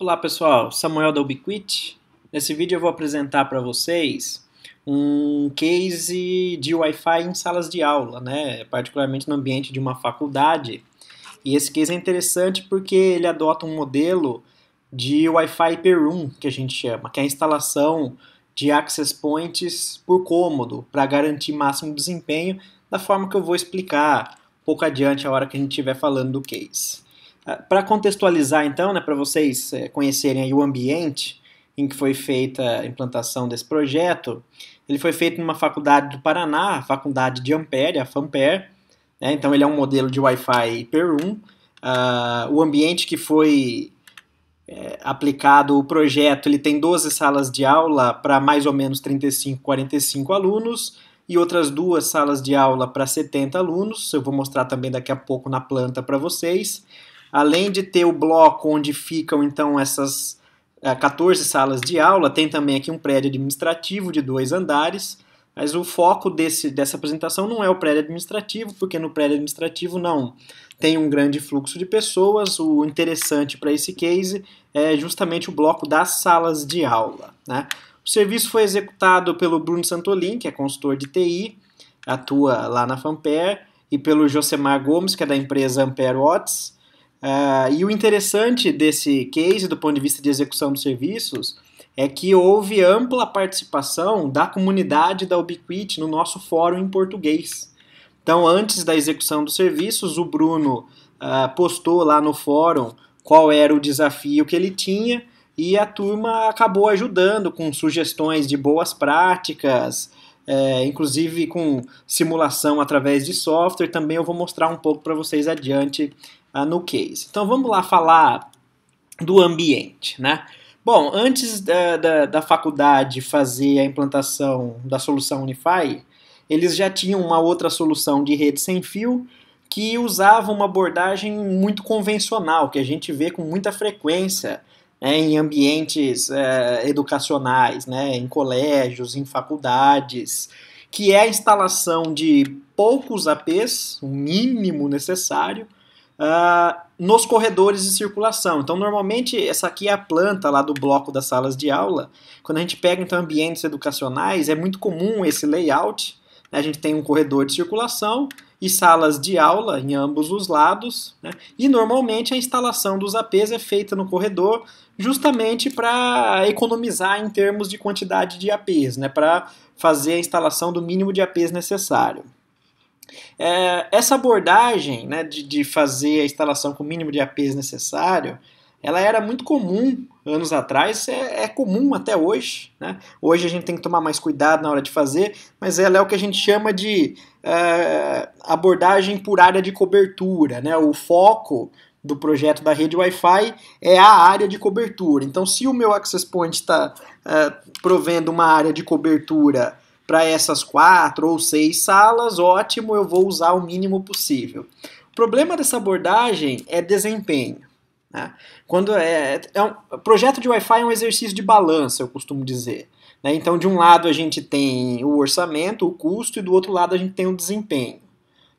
Olá pessoal, Samuel da Ubiquiti. Nesse vídeo eu vou apresentar para vocês um case de Wi-Fi em salas de aula, né? Particularmente no ambiente de uma faculdade. E esse case é interessante porque ele adota um modelo de Wi-Fi per room, que a gente chama, que é a instalação de access points por cômodo, para garantir máximo desempenho, da forma que eu vou explicar um pouco adiante a hora que a gente estiver falando do case. Para contextualizar então, né, para vocês conhecerem aí o ambiente em que foi feita a implantação desse projeto, ele foi feito numa faculdade do Paraná, a faculdade de Ampere, a FAMPER, né, então ele é um modelo de Wi-Fi per room. O ambiente que foi aplicado o projeto, ele tem 12 salas de aula para mais ou menos 35, 45 alunos e outras 2 salas de aula para 70 alunos, eu vou mostrar também daqui a pouco na planta para vocês. Além de ter o bloco onde ficam então essas 14 salas de aula, tem também aqui um prédio administrativo de 2 andares, mas o foco dessa apresentação não é o prédio administrativo, porque no prédio administrativo não tem um grande fluxo de pessoas. O interessante para esse case é justamente o bloco das salas de aula, né? O serviço foi executado pelo Bruno Santolin, que é consultor de TI, atua lá na FAMPER, e pelo Josemar Gomes, que é da empresa Ampere Watts. E o interessante desse case, do ponto de vista de execução dos serviços, é que houve ampla participação da comunidade da Ubiquiti no nosso fórum em português. Então, antes da execução dos serviços, o Bruno postou lá no fórum qual era o desafio que ele tinha e a turma acabou ajudando com sugestões de boas práticas, inclusive com simulação através de software. Também eu vou mostrar um pouco para vocês adiante no case. Então vamos lá falar do ambiente, né? Bom, antes da faculdade fazer a implantação da solução Unify, eles já tinham uma outra solução de rede sem fio que usava uma abordagem muito convencional, que a gente vê com muita frequência, né, em ambientes educacionais, né, em colégios, em faculdades, que é a instalação de poucos APs, o mínimo necessário, nos corredores de circulação. Então, normalmente, essa aqui é a planta lá do bloco das salas de aula. Quando a gente pega, então, ambientes educacionais, é muito comum esse layout, né? A gente tem um corredor de circulação e salas de aula em ambos os lados, né? E, normalmente, a instalação dos APs é feita no corredor justamente para economizar em termos de quantidade de APs, né? Para fazer a instalação do mínimo de APs necessário. Essa abordagem, né, de fazer a instalação com o mínimo de APs necessário, ela era muito comum anos atrás, é comum até hoje, né? Hoje a gente tem que tomar mais cuidado na hora de fazer, mas ela é o que a gente chama de abordagem por área de cobertura, né? O foco do projeto da rede Wi-Fi é a área de cobertura. Então, se o meu access point está provendo uma área de cobertura para essas 4 ou 6 salas, ótimo, eu vou usar o mínimo possível. O problema dessa abordagem é desempenho, né? Quando um projeto de Wi-Fi é um exercício de balança, eu costumo dizer, né? Então, de um lado a gente tem o orçamento, o custo, e do outro lado a gente tem o desempenho,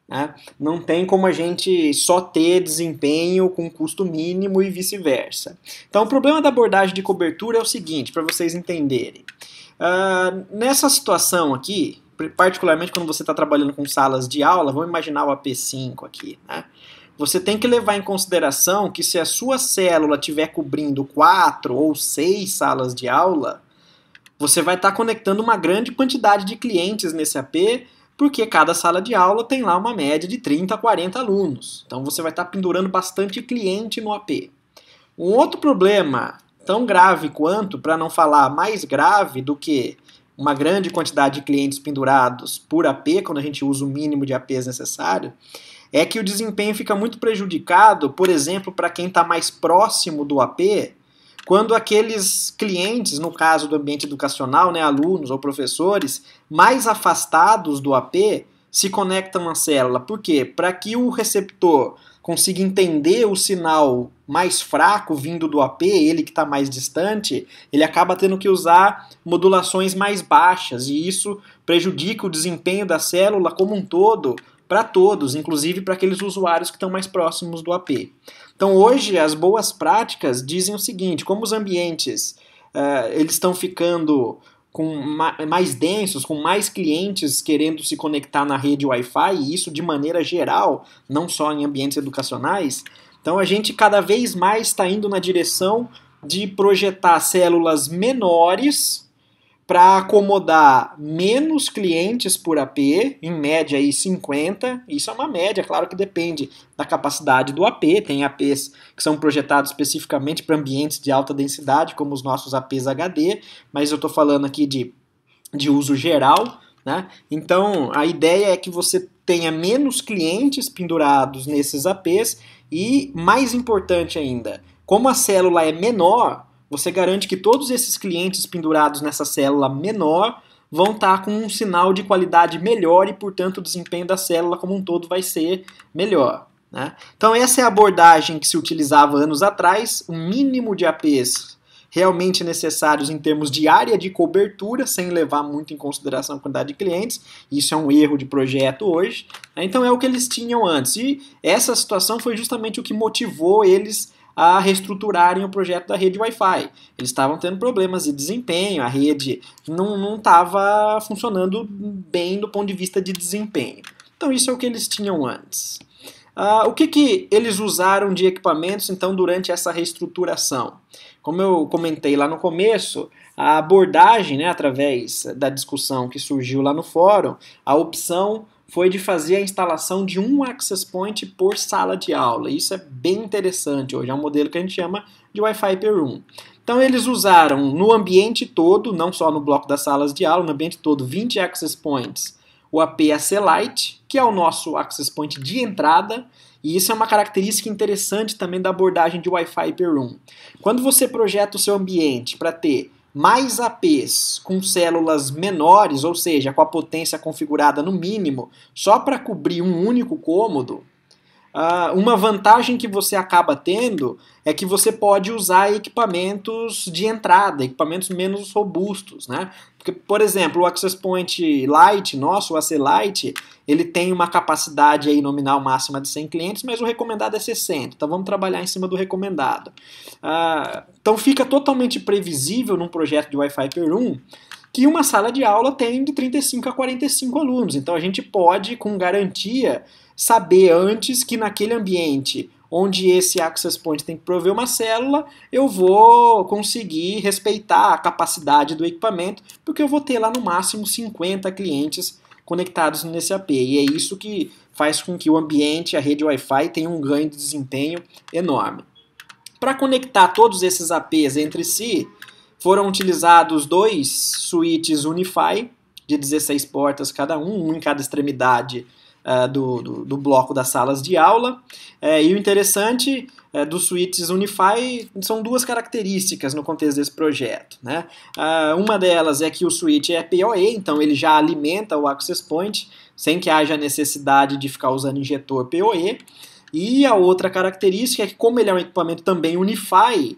né? Não tem como a gente só ter desempenho com custo mínimo e vice-versa. Então, o problema da abordagem de cobertura é o seguinte, para vocês entenderem. Nessa situação aqui, particularmente quando você está trabalhando com salas de aula, vamos imaginar o AP5 aqui, né? Você tem que levar em consideração que se a sua célula estiver cobrindo 4 ou 6 salas de aula, você vai estar conectando uma grande quantidade de clientes nesse AP, porque cada sala de aula tem lá uma média de 30 a 40 alunos. Então você vai estar pendurando bastante cliente no AP. Um outro problema tão grave quanto, para não falar mais grave do que uma grande quantidade de clientes pendurados por AP, quando a gente usa o mínimo de APs necessário, é que o desempenho fica muito prejudicado, por exemplo, para quem está mais próximo do AP, quando aqueles clientes, no caso do ambiente educacional, né, alunos ou professores, mais afastados do AP, se conectam na célula. Por quê? Para que o receptor consiga entender o sinal mais fraco vindo do AP, ele que está mais distante, ele acaba tendo que usar modulações mais baixas, e isso prejudica o desempenho da célula como um todo, para todos, inclusive para aqueles usuários que estão mais próximos do AP. Então hoje as boas práticas dizem o seguinte: como os ambientes eles estão ficando mais densos, com mais clientes querendo se conectar na rede Wi-Fi, e isso de maneira geral, não só em ambientes educacionais, então a gente cada vez mais está indo na direção de projetar células menores para acomodar menos clientes por AP, em média aí 50, isso é uma média, claro que depende da capacidade do AP, tem APs que são projetados especificamente para ambientes de alta densidade, como os nossos APs HD, mas eu estou falando aqui de uso geral, né? Então a ideia é que você tenha menos clientes pendurados nesses APs e, mais importante ainda, como a célula é menor, você garante que todos esses clientes pendurados nessa célula menor vão estar com um sinal de qualidade melhor e, portanto, o desempenho da célula como um todo vai ser melhor, né? Então essa é a abordagem que se utilizava anos atrás, o mínimo de APs realmente necessários em termos de área de cobertura, sem levar muito em consideração a quantidade de clientes. Isso é um erro de projeto hoje. Então é o que eles tinham antes. E essa situação foi justamente o que motivou eles a reestruturarem o projeto da rede Wi-Fi. Eles estavam tendo problemas de desempenho, a rede não estava funcionando bem do ponto de vista de desempenho. Então isso é o que eles tinham antes. O que eles usaram de equipamentos então durante essa reestruturação? Como eu comentei lá no começo, a abordagem, né, através da discussão que surgiu lá no fórum, a opção foi de fazer a instalação de um access point por sala de aula. Isso é bem interessante hoje, é um modelo que a gente chama de Wi-Fi per room. Então eles usaram no ambiente todo, não só no bloco das salas de aula, no ambiente todo, 20 access points, o AP-AC Lite, que é o nosso access point de entrada, e isso é uma característica interessante também da abordagem de Wi-Fi per room. Quando você projeta o seu ambiente para ter mais APs com células menores, ou seja, com a potência configurada no mínimo, só para cobrir um único cômodo, uma vantagem que você acaba tendo é que você pode usar equipamentos de entrada, equipamentos menos robustos, né? Porque, por exemplo, o Access Point Lite, nosso, o AC Lite, ele tem uma capacidade aí nominal máxima de 100 clientes, mas o recomendado é 60, então vamos trabalhar em cima do recomendado. Então fica totalmente previsível num projeto de Wi-Fi per room que uma sala de aula tem de 35 a 45 alunos, então a gente pode, com garantia, saber antes que naquele ambiente onde esse access point tem que prover uma célula, eu vou conseguir respeitar a capacidade do equipamento, porque eu vou ter lá no máximo 50 clientes conectados nesse AP. E é isso que faz com que o ambiente, a rede Wi-Fi, tenha um ganho de desempenho enorme. Para conectar todos esses APs entre si, foram utilizados dois switches Unify, de 16 portas cada um em cada extremidade do bloco das salas de aula. E o interessante dos switches Unify são duas características no contexto desse projeto, né? Uma delas é que o switch é PoE, então ele já alimenta o access point sem que haja necessidade de ficar usando injetor PoE. E a outra característica é que, como ele é um equipamento também Unify,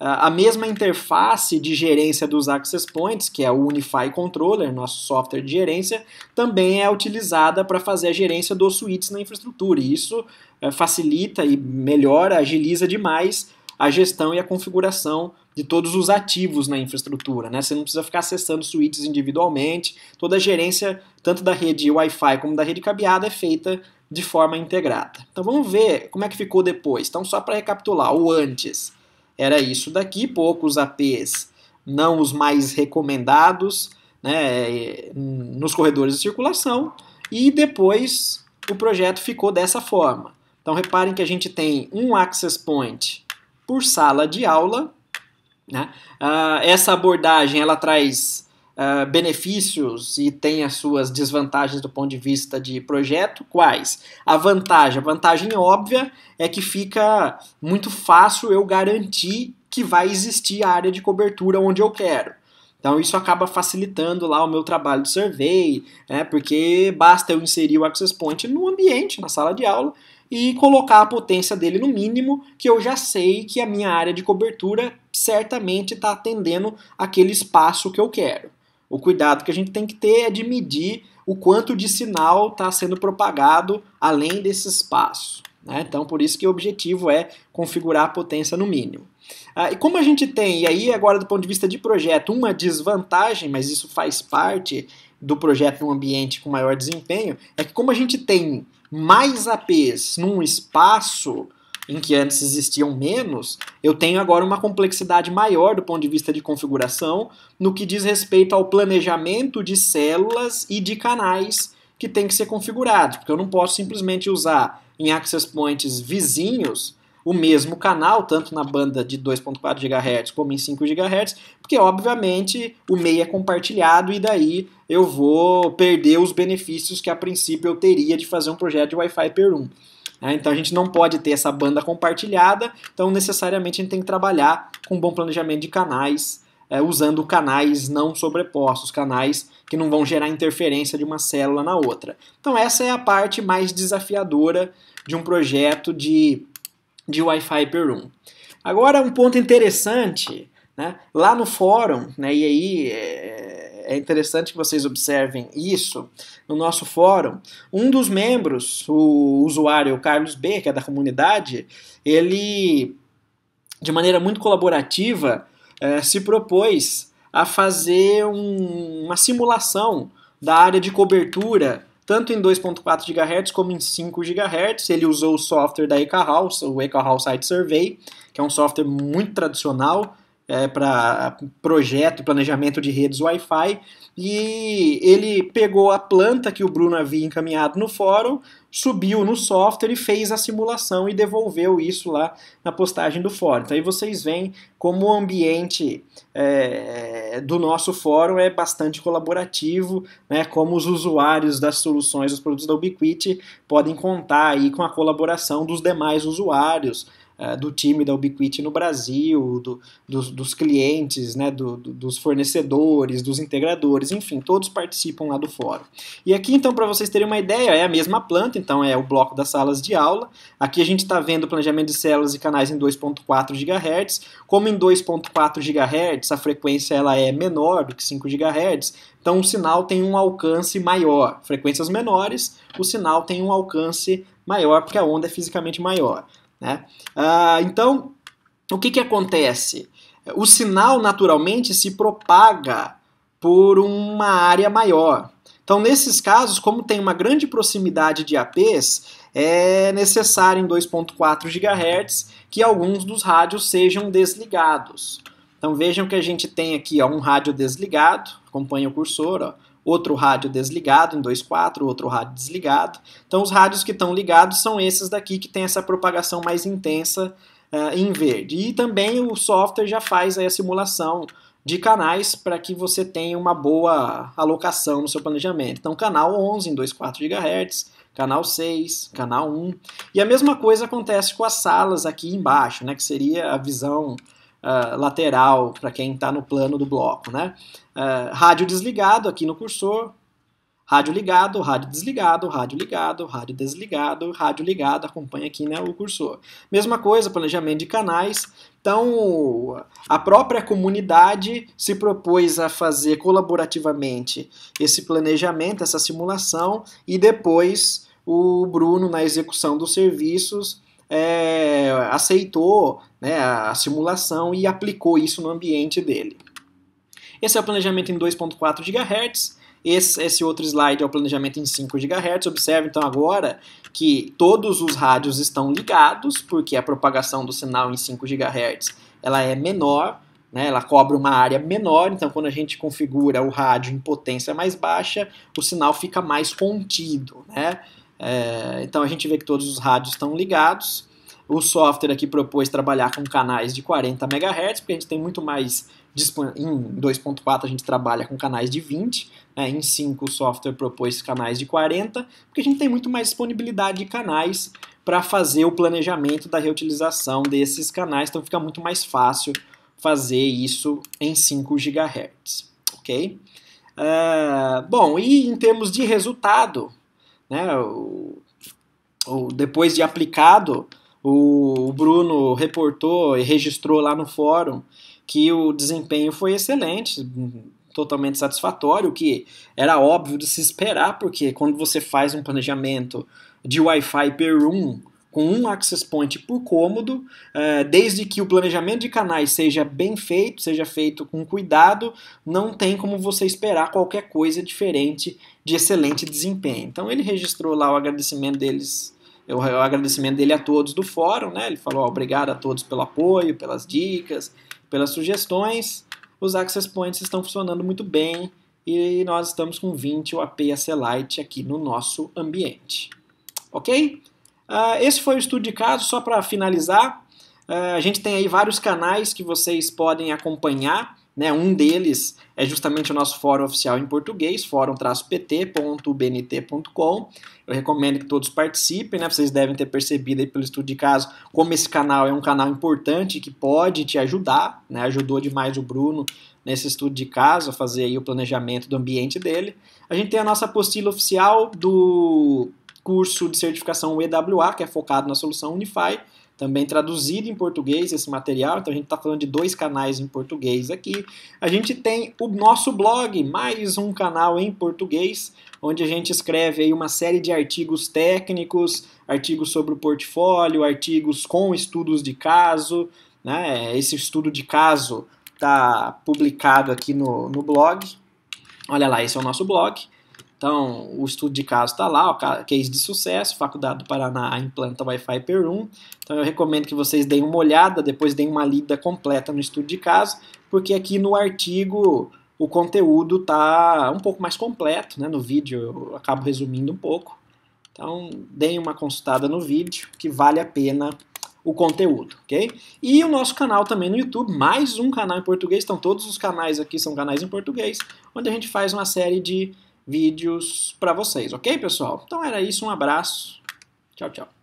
a mesma interface de gerência dos access points, que é o Unify Controller, nosso software de gerência, também é utilizada para fazer a gerência dos switches na infraestrutura. E isso facilita e melhora, agiliza demais a gestão e a configuração de todos os ativos na infraestrutura, né? Você não precisa ficar acessando switches individualmente, toda a gerência, tanto da rede Wi-Fi como da rede cabeada, é feita de forma integrada. Então vamos ver como é que ficou depois. Então, só para recapitular, o antes era isso daqui, poucos APs, não os mais recomendados, né, nos corredores de circulação, e depois o projeto ficou dessa forma. Então reparem que a gente tem um access point por sala de aula, né? Essa abordagem ela traz benefícios e tem as suas desvantagens do ponto de vista de projeto. Quais? A vantagem óbvia é que fica muito fácil eu garantir que vai existir a área de cobertura onde eu quero. Então isso acaba facilitando lá o meu trabalho de survey, né, porque basta eu inserir o access point no ambiente, na sala de aula, e colocar a potência dele no mínimo, que eu já sei que a minha área de cobertura certamente está atendendo aquele espaço que eu quero. O cuidado que a gente tem que ter é de medir o quanto de sinal está sendo propagado além desse espaço. né? Então, por isso que o objetivo é configurar a potência no mínimo. E como a gente tem, e aí agora do ponto de vista de projeto, uma desvantagem, mas isso faz parte do projeto num ambiente com maior desempenho, é que como a gente tem mais APs num espaço em que antes existiam menos, eu tenho agora uma complexidade maior do ponto de vista de configuração no que diz respeito ao planejamento de células e de canais que tem que ser configurados, porque eu não posso simplesmente usar em access points vizinhos o mesmo canal, tanto na banda de 2.4 GHz como em 5 GHz, porque obviamente o meio é compartilhado e daí eu vou perder os benefícios que a princípio eu teria de fazer um projeto de Wi-Fi per 1. Então a gente não pode ter essa banda compartilhada, então necessariamente a gente tem que trabalhar com um bom planejamento de canais, usando canais não sobrepostos, canais que não vão gerar interferência de uma célula na outra. Então essa é a parte mais desafiadora de um projeto de Wi-Fi per 1. Agora um ponto interessante, né, lá no fórum, né, e aí é interessante que vocês observem isso, no nosso fórum, um dos membros, o usuário Carlos B, que é da comunidade, ele, de maneira muito colaborativa, se propôs a fazer uma simulação da área de cobertura tanto em 2.4 GHz como em 5 GHz. Ele usou o software da EcaHaus, o EcaHaus Site Survey, que é um software muito tradicional para projeto e planejamento de redes Wi-Fi, e ele pegou a planta que o Bruno havia encaminhado no fórum, subiu no software e fez a simulação e devolveu isso lá na postagem do fórum. Então aí vocês veem como o ambiente do nosso fórum é bastante colaborativo, né, como os usuários das soluções, dos produtos da Ubiquiti podem contar aí com a colaboração dos demais usuários, do time da Ubiquiti no Brasil, dos clientes, né, dos fornecedores, dos integradores, enfim, todos participam lá do fórum. E aqui, então, para vocês terem uma ideia, é a mesma planta, então é o bloco das salas de aula. Aqui a gente está vendo o planejamento de células e canais em 2.4 GHz. Como em 2.4 GHz a frequência ela é menor do que 5 GHz, então o sinal tem um alcance maior. Frequências menores, o sinal tem um alcance maior, porque a onda é fisicamente maior, né? Então, o que acontece? O sinal naturalmente se propaga por uma área maior. Então, nesses casos, como tem uma grande proximidade de APs, é necessário em 2.4 GHz que alguns dos rádios sejam desligados. Então vejam que a gente tem aqui um rádio desligado, acompanha o cursor, ó, outro rádio desligado em 2.4, outro rádio desligado. Então os rádios que estão ligados são esses daqui que tem essa propagação mais intensa em verde. E também o software já faz aí a simulação de canais para que você tenha uma boa alocação no seu planejamento. Então canal 11 em 2.4 GHz, canal 6, canal 1. E a mesma coisa acontece com as salas aqui embaixo, né, que seria a visão lateral para quem está no plano do bloco, né? Rádio desligado aqui no cursor, rádio ligado, rádio desligado, rádio ligado, rádio desligado, rádio ligado, acompanha aqui, né, o cursor. Mesma coisa, planejamento de canais. Então, a própria comunidade se propôs a fazer colaborativamente esse planejamento, essa simulação, e depois o Bruno, na execução dos serviços, aceitou, né, a simulação e aplicou isso no ambiente dele. Esse é o planejamento em 2.4 GHz, esse outro slide é o planejamento em 5 GHz. Observe então agora que todos os rádios estão ligados, porque a propagação do sinal em 5 GHz ela é menor, né, ela cobre uma área menor, então quando a gente configura o rádio em potência mais baixa, o sinal fica mais contido, né? Então a gente vê que todos os rádios estão ligados. O software aqui propôs trabalhar com canais de 40 MHz, porque a gente tem muito mais. Em 2.4 a gente trabalha com canais de 20, né? Em 5 o software propôs canais de 40, porque a gente tem muito mais disponibilidade de canais para fazer o planejamento da reutilização desses canais, então fica muito mais fácil fazer isso em 5 GHz. Ok? Bom, e em termos de resultado, né, depois de aplicado, o Bruno reportou e registrou lá no fórum que o desempenho foi excelente, totalmente satisfatório, o que era óbvio de se esperar, porque quando você faz um planejamento de Wi-Fi per 1 com um access point por cômodo, desde que o planejamento de canais seja bem feito, seja feito com cuidado, não tem como você esperar qualquer coisa diferente de excelente desempenho. Então ele registrou lá o agradecimento deles, o agradecimento dele a todos do fórum, né? Ele falou obrigado a todos pelo apoio, pelas dicas, pelas sugestões. Os access points estão funcionando muito bem e nós estamos com 20 UAP SLite aqui no nosso ambiente. Ok? Esse foi o estudo de caso, só para finalizar. A gente tem aí vários canais que vocês podem acompanhar, né? Um deles é justamente o nosso fórum oficial em português, fórum-pt.bnt.com. Eu recomendo que todos participem, né? Vocês devem ter percebido aí pelo estudo de caso como esse canal é um canal importante que pode te ajudar, né? Ajudou demais o Bruno nesse estudo de caso a fazer aí o planejamento do ambiente dele. A gente tem a nossa apostila oficial do curso de certificação EWA, que é focado na solução Unify, também traduzido em português esse material, então a gente está falando de 2 canais em português aqui. A gente tem o nosso blog, mais um canal em português, onde a gente escreve aí uma série de artigos técnicos, artigos sobre o portfólio, artigos com estudos de caso, né? Esse estudo de caso está publicado aqui no blog. Olha lá, esse é o nosso blog. Então, o estudo de caso está lá, o case de sucesso, Faculdade do Paraná implanta Wi-Fi per 1. Então, eu recomendo que vocês deem uma olhada, depois deem uma lida completa no estudo de caso, porque aqui no artigo o conteúdo está um pouco mais completo, né? No vídeo eu acabo resumindo um pouco. Então, deem uma consultada no vídeo, que vale a pena o conteúdo, ok? E o nosso canal também no YouTube, mais um canal em português. Então, todos os canais aqui são canais em português, onde a gente faz uma série de vídeos para vocês, ok, pessoal? Então era isso, um abraço, tchau, tchau.